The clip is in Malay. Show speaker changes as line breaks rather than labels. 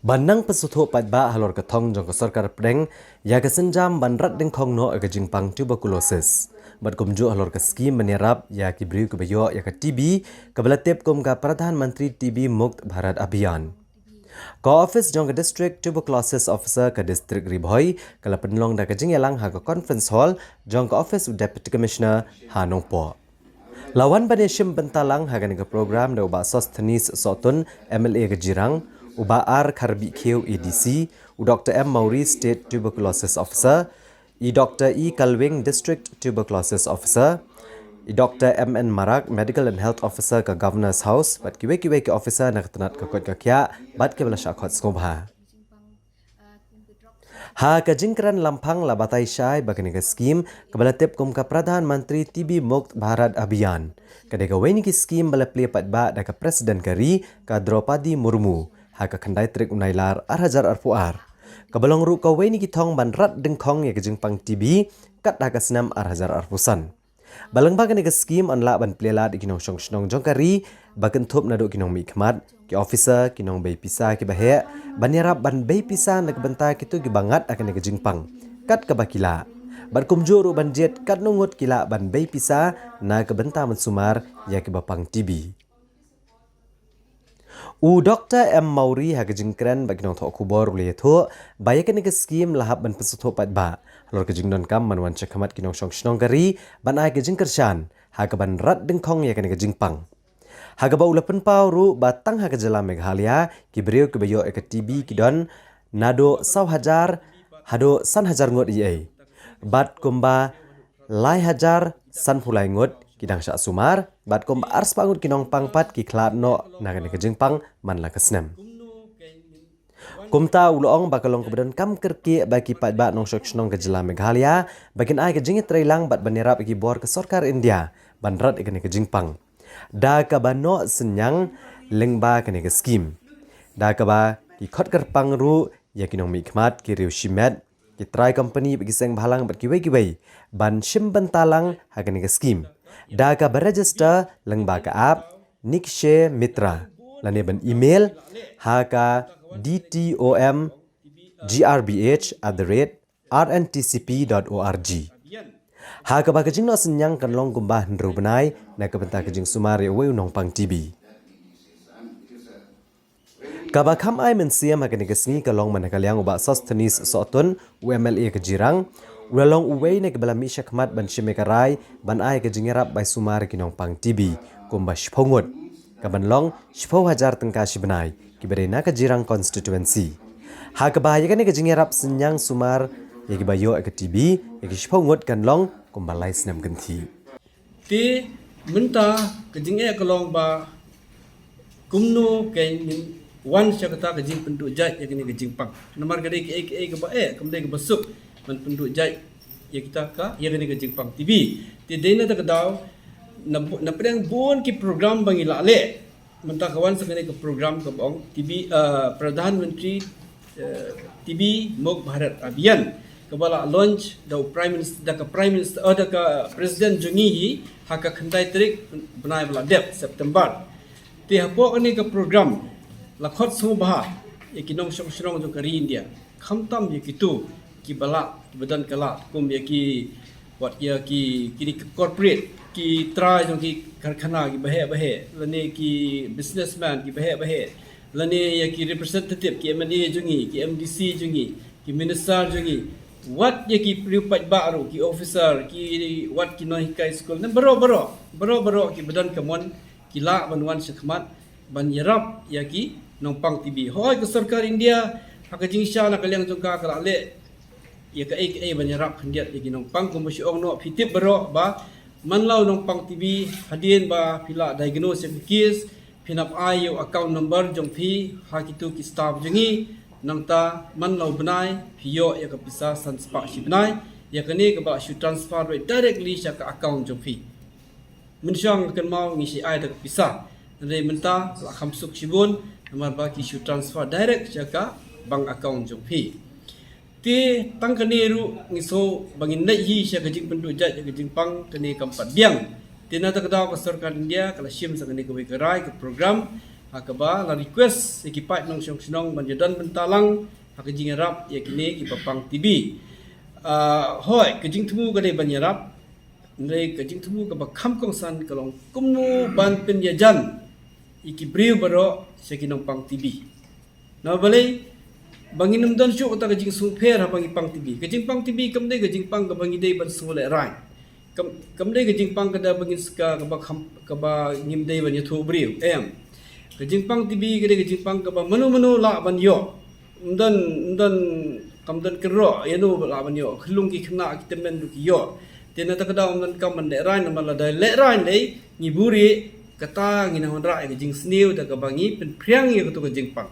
Banang pesuthuk patba halor ketong jong ke sarkar preng ya kesenjam banrat deng kong no ke jingpang tuberculosis. Bat kumju halor ke skim menyerap ya kibriu ke bayo ya ke TB kebelatip kum ka Pradhan Menteri TB Mukt Bharat Abhiyan. Ko office jong ke district tuberculosis officer ke district Ribhoi kala penlong da ke jingyalang ha ke conference hall jong ke office deputy commissioner Hanongpo. Lawan Baneshim Bentalang hagan ke program da uba Sosthenis Sotun MLA ke Jirang, uba R Karbi Keu EDC, u Dr. M Mauri State Tuberculosis Officer, i Dr. E Kalwing District Tuberculosis Officer, i Dr. MN Marak Medical and Health Officer ke Governor's House, bat kiwe-kiwe ke officer nak tenat ke kot kakya, bat ke belasyak kot skobha. Ha kajingkran lampang labatai syai bagani ke skim kebelatip kum ka Pradhan Menteri TB Mukt Bharat Abhiyan. Kadai ka weni ki skim balapli patba da ka Presiden Kari ka Draupadi Murmu. Ha ka khandai trik unailar arhajar arpuar. Kabalong ru ka weni ki thong banrat dengkong ya kajingpang TB kat da ka senam arhajar arpusan. Balang bagani ke skim anla ban plelat ikinong song jongkari bagan thup naduk kinong mi khmat ki officer kinong bei pisa ki bahe banyarap ban bei pisa nak benta kitu ki bangat akan ke jingpang kat ke bakila ban kumjuru ban jet kat nungut kila ban bei pisa na ke benta mensumar ya ki bapang TB. U Dr. M Mauri ha ke jingkran baginong thok kubor ule tho bayakan ke skim lahap ban pesutho patba halor ke jingdon kam manwan chakhamat kinong song kari ban ai ke jingkershan ha ke ban rat dengkong ya ke jingpang. Haga ba ulapan pau ru batang haga jala Meghalaya ki beriu ke bayo ke TB ki don nado 100,000 hado 1,000 ngot ie. Bat kumba lai hajar san pulai ngot kidang syak sumar bat kumba ars pangut kinong pangpat ki klat no nagan ke jingpang man la kesnem. Kumta ulong bakalong kebedan kam kerki bagi patba nong syok ke jala Meghalaya bagin ai ke jingit trailang bat banirap ki bor ke sarkar India banrat ke jingpang. Da kabano senyang lengba kene ke skim. Da kaba ki khot kerpang ru ya kinong mikmat ki riu shimet ki try company bagi seng bhalang bat kiwei ban shim bentalang ha kene ke skim. Da ka register lengba ka app Nikshe Mitra lane ban email ha ka dtomgbh@rntcp.org. Ha ka ba kajing no senyang kan long gumbah ndru benai na ka benta kajing sumari we unong pang TB. Ka ba kham ai men siam ha ka ni kasni ka long manakaliang uba Sosthenis Sotun UMLA ke Jirang ulong uwe ne ke bala mi syakmat ban shimekarai ban ai ka jingerap bai sumar kinong pang TB kumba shpongut ka ban long 10,000 tengka shibenai ki berena ka Jirang constituency. Ha ka ba ya ka ni ka jingerap senyang sumar ya ki bayo ke TB ya ki shpongut kan long kumbalai senam ganti.
Ti menta kejing kolong ba kumno ke wan syakata kejing penduk jai ya kini kejing pang. Nomor gade ke ba kemde ke besuk men penduk jai ya kita ka ya kini kejing pang TV. Ti dena ta kedau na pedang bon ki program bangi lale. Menta kawan sekali ke program ke bong TV Pradhan Menteri TB Mukt Bharat Abhiyan. Kebala launch da prime minister da ka presiden jungi haka khandai trik benai bala dep September ti hapo ani ka program lakhot subha yakinong shong jo kari India khamtam yakitu ki bala badan kala kum yaki wat ya ki kini corporate ki try jo ki karkhana ki bahe lane ki businessman ki bahe lane yaki representative ki MNA jungi ki MDC jungi ki minister jungi what ye ki priupat baru ki officer ki what ki noi kai school nan baro ki badan kamon ki la banwan sekhmat ban yarap ya ki nongpang TB hoi ke sarkar India haka jingsha na kaliang jongka kala le ya ka ban yarap khandiat ya ki nongpang ko musi ong no fitip baro ba manlau nongpang TB hadien ba pila diagnose case pinap ayo account number jong phi hakitu ki staff jengi nangta man lau benai pio ya ka pisa san spa shi benai ya kani ka ba shu transfer directly sha ka account jo fi min shang kan mau ngisi ai ta pisa re menta la khamsuk shibun namar ba ki shu transfer direct sha ka bank account jo fi ti tang kani ru ngiso bangin nai hi sha ka jing pendu jat ka jing pang kani kampat biang tina ta ka daw ka sarkar India kala shim sa kani ka bai ka rai ka program hakaba la request ikipai nong syong sinong banjadan bentalang hakajing rap yakini ki papang TV hoi kajing tumu gade banyarap ndai kajing tumu ka bakham kong san kalong kumnu ban penyajan iki briu baro sekinong pang TV na balai bangin dan syuk ta kajing sungper habangi pang TV kajing pang TV kamdai kajing pang ka bangi dei ban sule rai kamdai kajing pang kada bangin ska ka bakham ka ba ngimdei ban yathu briu kajing pang TV gade kajing pang ka ba manu la ban yo dan kamdan kero yanu laban yo khulung ki khna ki temen du ki yo tena ta kada umdan kam man le rai na mala dai le rai nei ngiburi kata ngina hon rai ki jing sniu ta ka bangi pen priang ye ko to jing pang